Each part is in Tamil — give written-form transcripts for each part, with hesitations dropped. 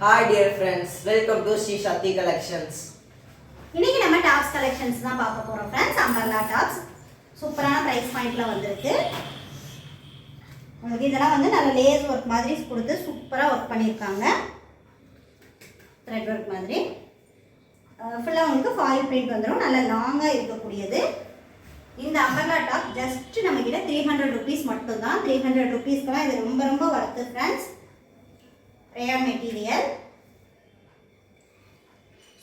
Hi dear friends, welcome to Sri Shakti Collections. இன்னைக்கு நம்ம டாப்ஸ் கலெக்ஷன்ஸ் தான் பார்க்க போறோம் फ्रेंड्स. அம்பர்லா டாப்ஸ் சூப்பரான பிரைஸ் பாயிண்ட்ல வந்திருக்கு. உங்களுக்கு இதெல்லாம் வந்து நல்ல லேஸ் வர்க் மாதிரி கொடுத்து சூப்பரா வர்க் பண்ணிருக்காங்க. த்ரெட் வர்க் மாதிரி. ஃபுல்லா உங்களுக்கு ஃபாயில் பிரிண்ட் வந்துரும். நல்ல லாங்கா இருக்கக்கூடியது. இந்த அம்பர்லா டாப் ஜஸ்ட் நம்ம கிட்ட 300 rupees மட்டும் தான். 300 rupeesக்குலாம் இது ரொம்ப ரொம்ப வர்த் फ्रेंड्स. ரேயான் மெட்டீரியல்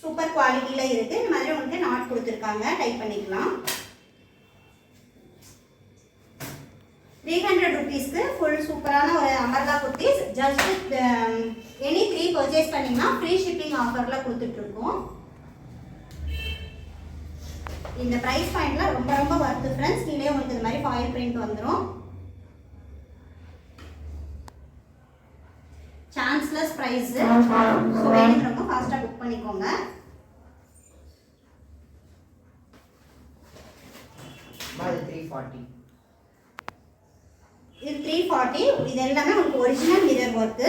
சூப்பர் குவாலிட்டில இருக்கு. இந்த மாதிரி உங்களுக்கு நாட் கொடுத்திருக்காங்க, டைப் பண்ணிக்கலாம். 300 rupeesக்கு ஃபுல் சூப்பரான ஒரு umbrella kurtis. Just any 3 purchase பண்ணீங்கன்னா ஃப்ரீ ஷிப்பிங் ஆஃபர்ல கொடுத்துட்டு இருக்கோம். இந்த பிரைஸ் பாயிண்ட்ல ரொம்ப ரொம்ப வர்த் फ्रेंड्स. கீழே உங்களுக்கு இந்த மாதிரி ஃபாயில் பிரிண்ட் வந்துரும். Chanceless price. சோ வேணும்ன்றவங்க ஃபாஸ்டா புக் பண்ணிக்கோங்க. மாதிரி 340. இது 340. இது எல்லாமே உங்களுக்கு original mirror work.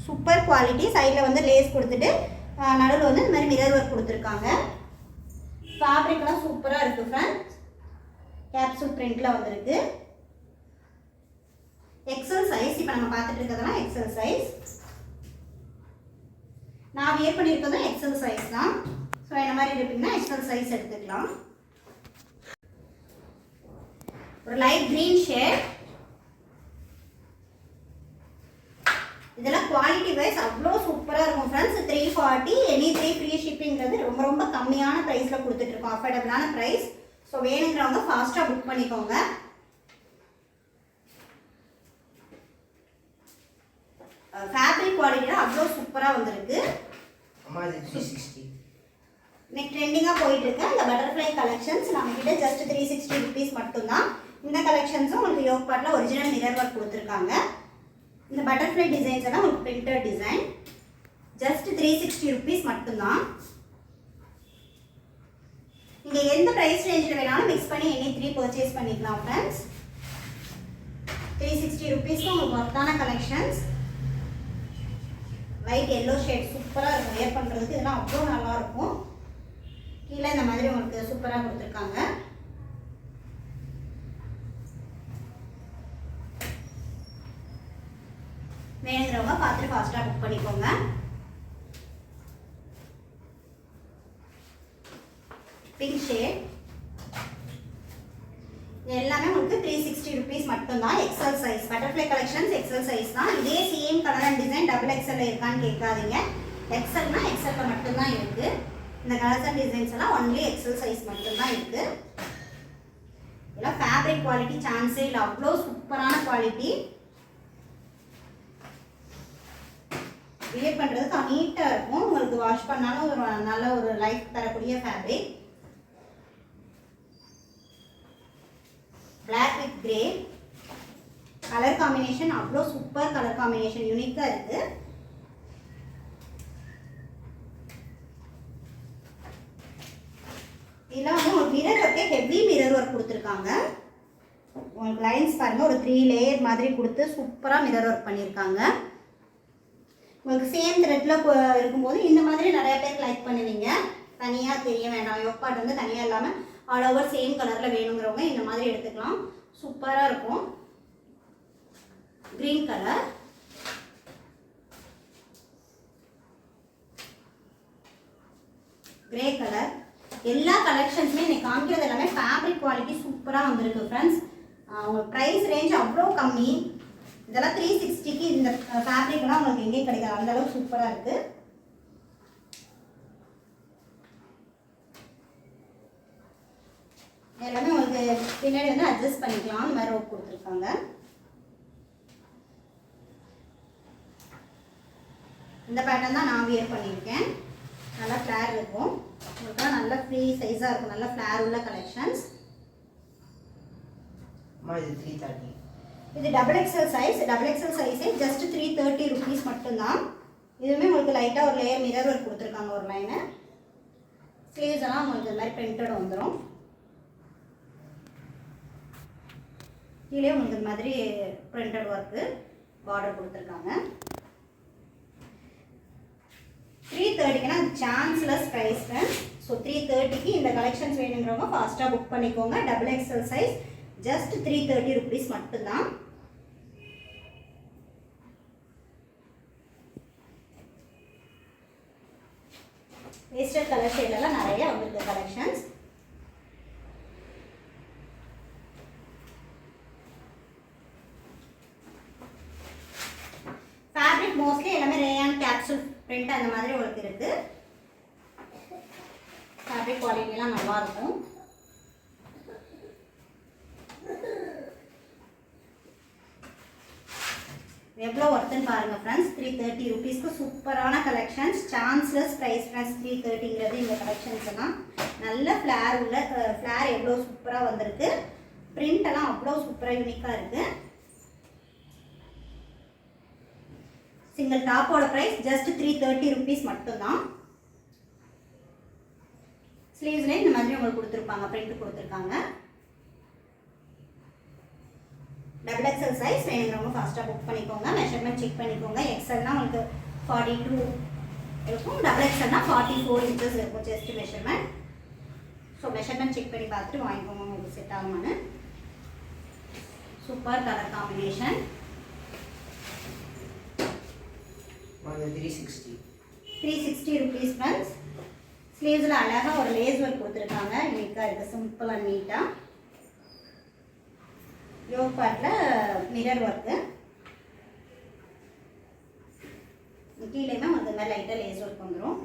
Super quality. சைடுல வந்து லேஸ் கொடுத்துட்டு நடுவுல வந்து இந்த மாதிரி மிரர் வர்க் கொடுத்திருக்காங்க. ஃபேப்ரிக்லாம் சூப்பரா இருக்கு फ्रेंड्स. கேப்சூல் பிரிண்ட்ல வந்திருக்கு. XL size. இப்போ நம்ம பார்த்துட்டு இருக்கிறதெல்லாம் எக்ஸல் சைஸ். நான் வியர் பண்ணியிருக்கிறதும் எக்ஸல் சைஸ் தான். ஸோ என்ன மாதிரி இருப்பீங்கன்னா எக்ஸல் சைஸ் எடுத்துக்கலாம். ஒரு லைட் கிரீன் ஷேட். இதெல்லாம் குவாலிட்டி வைஸ் அவ்வளோ சூப்பராக இருக்கும் ஃப்ரெண்ட்ஸ். 340 எனி 3 ஃப்ரீ ஷிப்பிங்கிறது ரொம்ப ரொம்ப கம்மியான ப்ரைஸில் கொடுத்துட்டு இருக்கோம். அஃபோர்டபுளான ப்ரைஸ். ஸோ வேணுங்கிறவங்க ஃபாஸ்ட்டாக புக் பண்ணிக்கோங்க. ஃபேப்ரிக் குவாலிட்டிலாம் அவ்வளோ சூப்பராக வந்திருக்கு. மாதிரி 360. நெக்ஸ்ட் ட்ரெண்டிங்காக போயிட்டு இருக்கு அந்த பட்டர்ஃப்ளை கலெக்ஷன்ஸ். நம்ம கிட்ட ஜஸ்ட் 360 rupees மட்டும்தான். இந்த கலெக்ஷன்ஸும் உங்களுக்கு யோக் பார்ட்டில் ஒரிஜினல் மிரர் ஒர்க் கொடுத்துருக்காங்க. இந்த பட்டர்ஃப்ளை டிசைன்ஸ் எல்லாம் உங்களுக்கு பிரிண்டட் டிசைன். ஜஸ்ட் 360 rupees மட்டும்தான். நீங்கள் எந்த ப்ரைஸ் ரேஞ்சில் வேணாலும் மிக்ஸ் பண்ணி எனி 3 பர்ச்சேஸ் பண்ணிக்கலாம் ஃப்ரெண்ட்ஸ். 360 rupeesக்கு உங்களுக்கு ஒர்த்தான கலெக்ஷன்ஸ். லைட் எல்லோ ஷேட் சூப்பராக இருக்கும் வேர் பண்ணுறதுக்கு. இதெல்லாம் அவ்வளோ நல்லா இருக்கும். கீழே இந்த மாதிரி உங்களுக்கு சூப்பராக கொடுத்துருக்காங்க. வேணுங்கிறவங்க பார்த்துட்டு ஃபாஸ்ட்டாக புக் பண்ணிக்கோங்க. Pink shade. இது எல்லாமே உங்களுக்கு 360 rupees மட்டும்தான். XL size. Butterfly collections XL size தான். இதே same colour and design double எக்ஸல்ல இருக்கான்னு கேட்காதீங்க. எக்ஸல்னா எக்ஸல்ல மட்டும்தான் இருக்கு. இந்த கலர்ஸ் அண்ட் டிசைன்ஸ் எல்லாம் ஒன்லி எக்ஸல் சைஸ் மட்டும்தான் இருக்கு. இதெல்லாம் ஃபேப்ரிக் குவாலிட்டி சான்ஸே இல்லை. அவ்வளோ சூப்பரான குவாலிட்டி. வியர் பண்ணுறதுக்கு நீட்டாக இருக்கும். உங்களுக்கு வாஷ் பண்ணாலும் ஒரு நல்ல ஒரு லைஃப் தரக்கூடிய fabric. Black with grey colour combination அவ்வளோ சூப்பர் கலர் காம்பினேஷன். யூனிக்காக இருக்கு. இதெல்லாம் வந்து ஒரு மிரர் ஒர்க்கே ஹெவி மிரர் ஒர்க் கொடுத்துருக்காங்க. உங்களுக்கு லைன்ஸ் பாருங்க ஒரு 3 லேயர் மாதிரி கொடுத்து சூப்பராக மிரர் ஒர்க் பண்ணியிருக்காங்க. உங்களுக்கு சேம் த்ரெட்ல இருக்கும்போது இந்த மாதிரி நிறைய பேர் லைக் பண்ணுவீங்க. தனியாக தெரிய வேண்டாம். யோக் பார்ட் வந்து தனியாக இல்லாமல் ஆல் ஓவர் சேம் கலரில் வேணுங்கிறவங்க இந்த மாதிரி எடுத்துக்கலாம். சூப்பராக இருக்கும். Green colour. Grey colour. எல்லா கலெக்ஷன்ஸுமே இன்னைக்கு காமிக்கிறது எல்லாமே ஃபேப்ரிக் குவாலிட்டி சூப்பராக வந்திருக்கு ஃப்ரெண்ட்ஸ். உங்களுக்கு ப்ரைஸ் ரேஞ்ச் அவ்வளோ கம்மி. இதெல்லாம் 360க்கு இந்த ஃபேப்ரிக்லாம் உங்களுக்கு எங்கேயும் கிடைக்காது. அந்த அளவுக்கு சூப்பராக இருக்குது. எல்லாமே உங்களுக்கு பின்னாடி வந்து அட்ஜஸ்ட் பண்ணிக்கலாம். அந்த மாதிரி ரோப் கொடுத்துருக்காங்க. இந்த பேட்டர்ன் தான் நான் வியர் பண்ணியிருக்கேன். நல்லா ஃப்ளேர் இருக்கும். உங்களுக்கு நல்லா ஃப்ரீ சைஸாக இருக்கும். நல்லா ஃப்ளேர் உள்ள கலெக்ஷன்ஸ். மாதிரி 330. இது double XL size. Double XL சைஸே ஜஸ்ட் 330 rupees மட்டும்தான். இதுவுமே உங்களுக்கு லைட்டாக ஒரு லேயர் மிரர் ஒர்க் கொடுத்துருக்காங்க. ஒரு லைனு ஸ்லீவ்ஸ் எல்லாம் உங்களுக்கு இந்த மாதிரி பிரிண்டட் வந்துடும். கீழே உங்களுக்கு இந்த மாதிரி பிரிண்டட் ஒர்க்கு. பார்டர் கொடுத்துருக்காங்க. 330க்குனா சான்ஸ்லெஸ் ப்ரைஸ் ஃப்ரெண்ட்ஸ். ஸோ 330க்கு இந்த கலெக்ஷன்ஸ் வேணுங்கிறவங்க ஃபாஸ்ட்டாக புக் பண்ணிக்கோங்க. XXL சைஸ் ஜஸ்ட் 330 rupees மட்டும்தான். வேஸ்டட் கலர் ஷேடெல்லாம் நிறைய வந்துருக்கு கலெக்ஷன்ஸ். ஃபேப்ரிக் மோஸ்ட்லி எல்லாமே ரேயான் கேப்சூல் பிரிண்ட் அந்த மாதிரி உங்களுக்கு இருக்கு. ஃபேப்ரிக் குவாலிட்டிலாம் நல்லா இருக்கும். எவ்வளோ ஒர்த்துன்னு பாருங்கள் ஃப்ரெண்ட்ஸ். 330 rupeesக்கு சூப்பரான கலெக்ஷன்ஸ். Chanceless price friends. 330ங்கிறது இந்த கலெக்ஷன்ஸ் எல்லாம் நல்ல ஃப்ளார் உள்ள ஃப்ளார் எவ்வளோ சூப்பராக வந்திருக்கு. பிரிண்ட் எல்லாம் அவ்வளோ சூப்பராக யூனிக்காக இருக்குது. சிங்கிள் டாப்போட ப்ரைஸ் ஜஸ்ட் 330 rupees மட்டும்தான். ஸ்லீவ்ஸ்லேயே இந்த மாதிரி உங்களுக்கு கொடுத்துருப்பாங்க, பிரிண்ட் கொடுத்துருக்காங்க. XXL சைஸ் வேணுங்கிறவங்க ஃபாஸ்ட்டாக புக் பண்ணிக்கோங்க. மெஷர்மெண்ட் செக் பண்ணிக்கோங்க. எக்ஸ்எல்னா உங்களுக்கு 42 இருக்கும், XXLனா 44 inches இருக்கும் chest measurement. So measurement check பண்ணி பார்த்துட்டு வாங்கிக்கோங்க உங்களுக்கு செட் ஆகுமான்னு. Super colour combination. 360 rupees friends. ஸ்லீவ்ஸில் அழகாக ஒரு லேஸ் ஒர்க் கொடுத்துருக்காங்க. யூனிக்காக இருக்குது, சிம்பிளாக நீட்டாக. யோக் பார்ட்டில் மிரர் ஒர்க்கு, கீழேயுமே உங்களுக்கு இந்த மாதிரி லைட்டாக லேஸ் ஒர்க் வந்துடும்.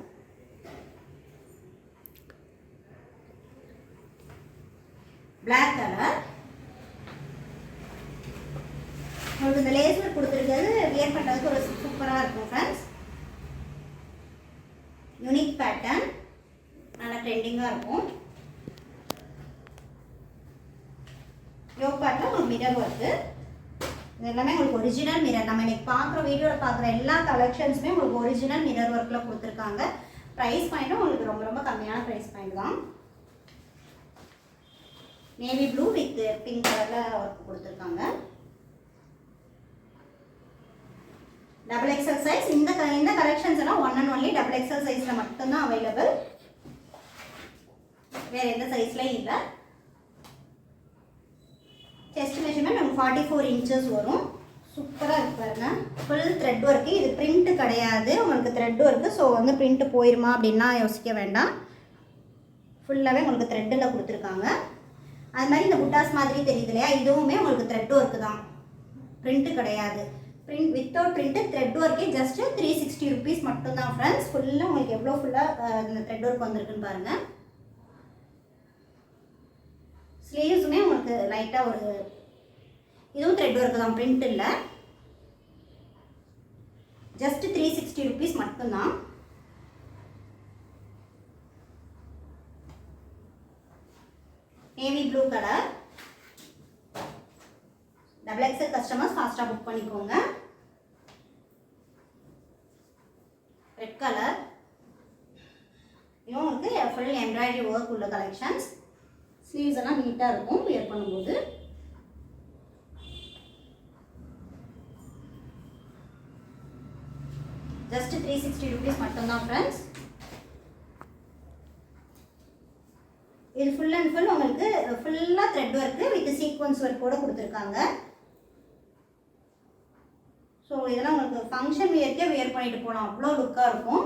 Black colour. உங்களுக்கு இந்த லேஸ் ஒர்க் கொடுத்துருக்கிறது வியர் பண்ணுறதுக்கு ஒரு சூப்பராக இருக்கும் ஃப்ரெண்ட்ஸ். யூனிக் பேட்டர்ன், நல்லா ட்ரெண்டிங்காக இருக்கும். யோக் பார்ட்டில் உங்களுக்கு மிரர் ஒர்க்கு. இது எல்லாமே உங்களுக்கு ஒரிஜினல் மிரர். நம்ம இன்னைக்கு பார்க்குற வீடியோவில் பார்க்குற எல்லா கலெக்ஷன்ஸுமே உங்களுக்கு ஒரிஜினல் மிரர் ஒர்க்கில் கொடுத்துருக்காங்க. ப்ரைஸ் பாயிண்ட்டும் உங்களுக்கு ரொம்ப ரொம்ப கம்மியான ப்ரைஸ் பாயிண்ட் தான். நேவி ப்ளூ வித் பிங்க் கலரில் ஒர்க் கொடுத்துருக்காங்க. XXL size. இந்த கலெக்ஷன்ஸ் எல்லாம் ஒன் அண்ட் ஒன்லி XXL சைஸில் மட்டும்தான் அவைலபிள். வேறு எந்த சைஸ்லையும் இல்லை. செஸ்ட் மெஷர்மெண்ட் நமக்கு 44 inches வரும். சூப்பராக இருக்கு பாருங்க. Full thread work. இது பிரிண்ட் கிடையாது, உங்களுக்கு த்ரெட் ஒர்க்கு. ஸோ வந்து பிரிண்ட் போயிருமா அப்படின்னா யோசிக்க வேண்டாம். ஃபுல்லாகவே உங்களுக்கு த்ரெட்டில் கொடுத்துருக்காங்க. அது மாதிரி இந்த புட்டாஸ் மாதிரி தெரியுது இல்லையா, இதுவுமே உங்களுக்கு த்ரெட் ஒர்க்கு தான், பிரிண்ட் கிடையாது. பிரிண்ட் வித்தவுட் பிரிண்ட்டு த்ரெட் ஒர்க்கே ஜஸ்ட் 360 rupees மட்டும்தான் ஃப்ரெண்ட்ஸ். ஃபுல்லாக உங்களுக்கு எவ்வளோ ஃபுல்லாக இந்த த்ரெட் ஒர்க் வந்திருக்குன்னு பாருங்கள். ஸ்லீவ்ஸுமே உங்களுக்கு லைட்டாக ஒரு இதுவும் த்ரெட் ஒர்க்கு தான், பிரிண்ட் இல்லை. ஜஸ்ட் 360 rupees மட்டும்தான். Navy blue colour. XXL customers ஃபாஸ்ட்டாக புக் பண்ணிக்கோங்க. Red colour. இதுவும் உங்களுக்கு ஃபுல் எம்ப்ராய்டரி ஒர்க் உள்ள கலெக்ஷன்ஸ். ஸ்லீவ்ஸ் எல்லாம் நீட்டாக இருக்கும் வியர் பண்ணும்போது. ஜஸ்ட் 360 rupees மட்டும்தான் ஃப்ரெண்ட்ஸ். இது ஃபுல் அண்ட் ஃபுல் உங்களுக்கு ஃபுல்லாக த்ரெட் ஒர்க்கு வித் சீக்வன்ஸ் ஒர்க்கோட கொடுத்துருக்காங்க. ஸோ இதெல்லாம் உங்களுக்கு ஃபங்க்ஷன் வியர்க்கே வியர் பண்ணிட்டு போகலாம், அவ்வளோ லுக்காக இருக்கும்.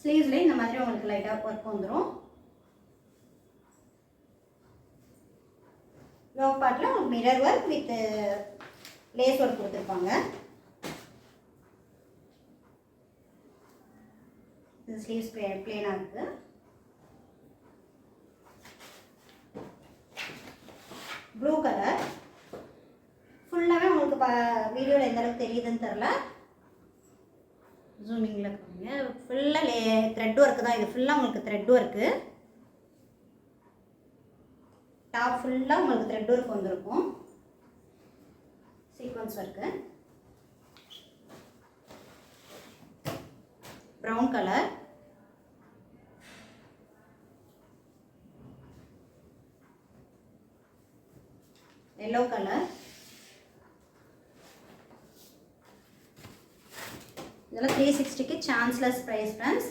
ஸ்லீவ்ஸ்லேயே இந்த மாதிரி உங்களுக்கு லைட்டாக ஒர்க் வந்துடும். யோக் பார்ட்டில் உங்களுக்கு mirror work with lace work கொடுத்துருப்பாங்க. இது ஸ்லீவ்ஸ் பிளேனாக இருக்குது. Blue colour. ஃபுல்லாகவே உங்களுக்கு வீடியோவில் எந்த அளவுக்கு தெரியுதுன்னு தெரில, ஜூமிங்கில் இருக்காங்க. ஃபுல்லாக த்ரெட் ஒர்க்கு தான். இது ஃபுல்லாக உங்களுக்கு த்ரெட் ஒர்க்கு. டாப் ஃபுல்லாக உங்களுக்கு த்ரெட் ஒர்க் வந்திருக்கும், sequence work. Brown colour. Yellow colour. இதெல்லாம் 360க்கு சான்ஸ்லெஸ் ப்ரைஸ் ஃப்ரெண்ட்ஸ்.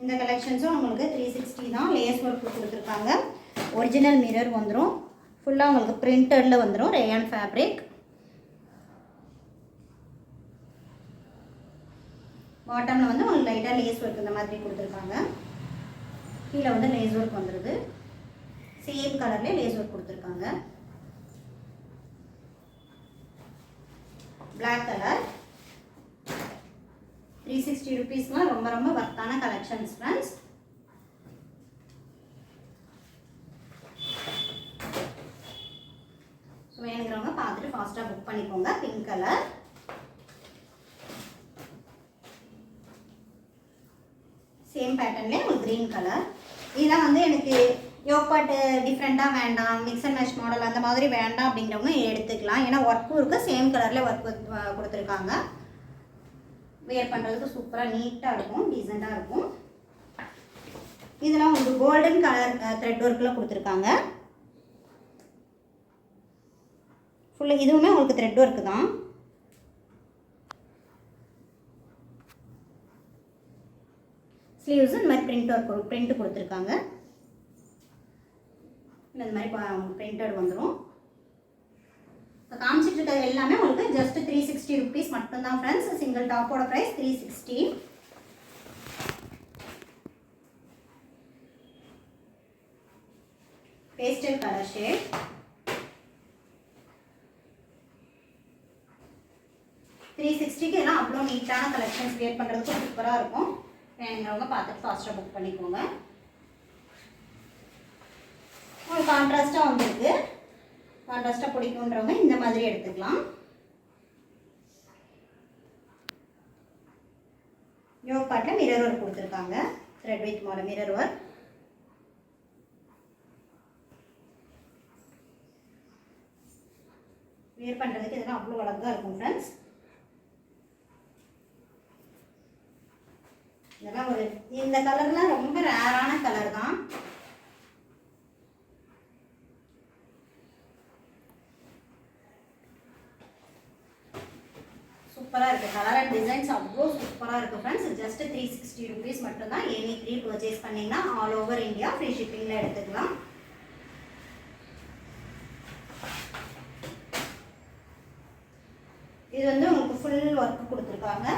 இந்த கலெக்ஷன்ஸும் உங்களுக்கு 360 தான். லேஸ் ஒர்க் கொடுத்துருக்காங்க. ஒரிஜினல் மிரர் வந்துடும். ஃபுல்லாக உங்களுக்கு பிரிண்டடில் வந்துடும். Rayon fabric. பாட்டமில் வந்து உங்களுக்கு லைட்டாக லேஸ் ஒர்க் இந்த மாதிரி கொடுத்துருக்காங்க. கீழே வந்து லேஸ் ஒர்க் வந்துடுது. சேம் கலர்லேயே லேஸ் ஒர்க் கொடுத்துருக்காங்க. பிளாக் கலர் 360 ருபீஸ்லாம் ரொம்ப ரொம்ப வர்த்தான கலெக்ஷன்ஸ் ஃப்ரெண்ட்ஸ். ஸோ வேணுங்கிறவங்க பார்த்துட்டு ஃபாஸ்ட்டாக புக் பண்ணிக்கோங்க. பிங்க் கலர், சேம் பேட்டர்ன்லேயே உங்களுக்கு க்ரீன் கலர். இதெல்லாம் வந்து எனக்கு யோக் டிஃப்ரெண்ட்டாக வேண்டாம், மிக்ஸ் அண்ட் மேட்ச் மாடல் அந்த மாதிரி வேண்டாம் அப்படிங்கிறவங்க எடுத்துக்கலாம். ஏன்னா ஒர்க்கும் இருக்குது, சேம் கலரில் ஒர்க் கொடுத்துருக்காங்க. வேர் பண்ணுறதுக்கு சூப்பராக நீட்டாக இருக்கும், டீசெண்டாக இருக்கும். இதெல்லாம் உங்களுக்கு கோல்டன் கலர் த்ரெட் ஒர்க்கில் கொடுத்துருக்காங்க. ஃபுல்லாக இதுவுமே உங்களுக்கு த்ரெட் ஒர்க்கு தான். ஸ்லீவ்ஸும் இந்த மாதிரி பிரிண்ட் கொடுத்துருக்காங்க. இந்த மாதிரி பிரிண்டட் வந்துடும். இப்போ காமிச்சிட்டு இருக்கிறது எல்லாமே உங்களுக்கு ஜஸ்ட் 360 ருபீஸ் மட்டும்தான் ஃப்ரெண்ட்ஸ். சிங்கிள் டாப்போட ப்ரைஸ் 360. Pastel colour shade. $360 எல்லாம் அவ்வளோ நீட்டான கலெக்ஷன்ஸ் வேர் பண்ணுறதுக்கு சூப்பராக இருக்கும். வேணுங்கிறவங்க பார்த்துட்டு ஃபாஸ்ட்டாக புக் பண்ணிக்கோங்க. உங்களுக்கு கான்ட்ராஸ்ட்டாக வந்துருக்கு. கான்ட்ராஸ்ட்டாக பிடிக்குன்றவங்க இந்த மாதிரி எடுத்துக்கலாம். யோக் பார்ட்டில் மிரர் ஒர்க் கொடுத்துருக்காங்க. Thread with model mirror work. Wear பண்ணுறதுக்கு இதெல்லாம் அவ்வளோ அழகாக இருக்கும் ஃப்ரெண்ட்ஸ். இதெல்லாம் ஒரு இந்த கலர்லாம் ரொம்ப ரேரான கலர் தான். சூப்பராக இருக்குது. கலர் அண்ட் டிசைன்ஸ் அவ்வளோ சூப்பராக இருக்குது ஃப்ரெண்ட்ஸ். ஜஸ்ட் 360 ருபீஸ் மட்டும்தான். எனி 3 பர்ச்சேஸ் பண்ணிங்கன்னா ஆல் ஓவர் இந்தியா ஃப்ரீ ஷிப்பிங்கில் எடுத்துக்கலாம். இது வந்து உங்களுக்கு ஃபுல் ஒர்க் கொடுத்துருக்காங்க.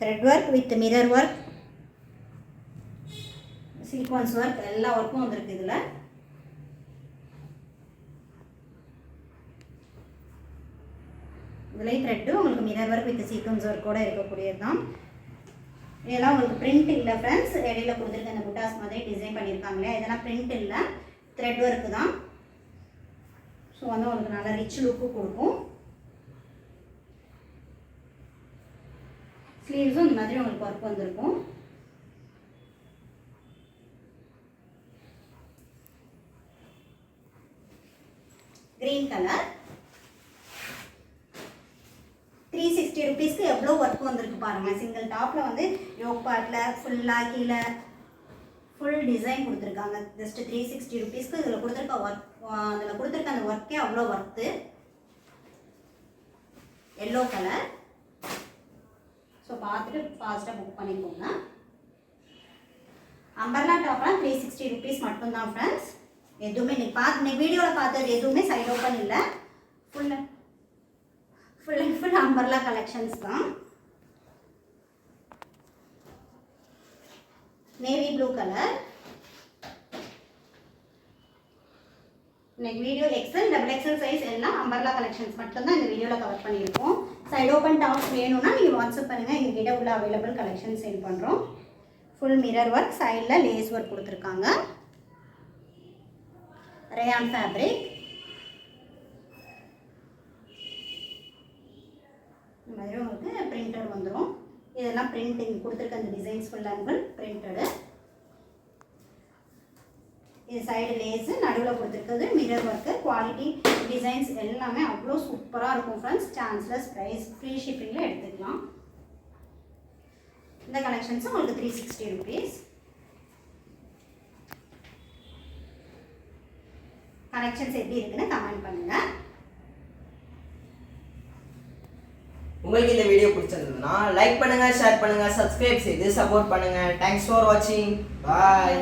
Thread work with mirror work, sequence work, எல்லா ஒர்க்கும் வந்துருக்கு இதில். இதுலேயும் த்ரெட்டு உங்களுக்கு மிரர் ஒர்க் வித் சீக்வன்ஸ் ஒர்க்கோடு இருக்கக்கூடியது தான். இதெல்லாம் உங்களுக்கு பிரிண்ட் இல்லை ஃப்ரெண்ட்ஸ். இடையில கொடுத்துருக்க அந்த புட்டாஸ் மாதிரி டிசைன் பண்ணியிருக்காங்களே, இதெல்லாம் பிரிண்ட் இல்லை, த்ரெட் ஒர்க்கு தான். ஸோ வந்து உங்களுக்கு நல்லா ரிச் லுக்கு கொடுக்கும். ஸ்லீவ்ஸும் இந்த மாதிரி உங்களுக்கு ஒர்க் வந்திருக்கும். கிரீன் கலர் 360 ருபீஸ்க்கு எவ்வளோ ஒர்க் வந்திருக்கு பாருங்கள். சிங்கிள் டாப்பில் வந்து யோக் பார்ட்டில் ஃபுல்லாக கீழே ஃபுல் டிசைன் கொடுத்துருக்காங்க. ஜஸ்ட் 360 ருபீஸ்க்கு இதில் கொடுத்துருக்க ஒர்க், அதில் கொடுத்துருக்க அந்த ஒர்க்கே அவ்வளோ ஒர்த்து. Yellow colour. ஸோ பார்த்துட்டு ஃபாஸ்ட்டாக புக் பண்ணிக்கோங்க. அம்பர்லா டாப்லாம் 360 ருபீஸ் மட்டும்தான் ஃப்ரெண்ட்ஸ். எதுவுமே இன்னைக்கு வீடியோவில் பார்த்தது எதுவுமே சைட் ஓப்பன் இல்லை. Full and full umbrella collections தான். Navy blue colour. இன்னைக்கு video XL double XL size எல்லாம் அம்பர்லா கலெக்ஷன்ஸ் மட்டும்தான் இந்த வீடியோவில் கவர் பண்ணியிருக்கோம். சைட் ஓப்பன் டாப்ஸ் வேணும்னா நீங்கள் வாட்ஸ்அப் பண்ணுங்கள். எங்ககிட்ட உள்ள அவைலபிள் கலெக்ஷன் சென்ட் பண்ணுறோம். ஃபுல் மிரர் ஒர்க், சைடில் லேஸ் ஒர்க் கொடுத்துருக்காங்க. Rayon fabric. இந்த மாதிரி உங்களுக்கு பிரிண்டட் வந்துடும். இதெல்லாம் பிரிண்டிங் கொடுத்துருக்க அந்த designs full and full printed. இது சைடு லேஸு, நடுவில் கொடுத்துருக்குது மிரர் ஒர்க்கு. குவாலிட்டி டிசைன்ஸ் எல்லாமே அவ்வளோ சூப்பராக இருக்கும் ஃப்ரெண்ட்ஸ். சான்ஸ்லெஸ் ப்ரைஸ், ஃப்ரீ ஷிப்பிங்கில் எடுத்துக்கலாம். இந்த கலெக்ஷன்ஸும் உங்களுக்கு 360 ருபீஸ். கலெக்ஷன்ஸ் எப்படி இருக்குன்னு கமெண்ட் பண்ணுங்கள். உங்களுக்கு இந்த வீடியோ பிடிச்சிருந்ததுன்னா லைக் பண்ணுங்க, ஷேர் பண்ணுங்க, சப்ஸ்கிரைப் செய்து சப்போர்ட் பண்ணுங்க. தேங்க்ஸ் ஃபார் வாட்சிங். பாய்.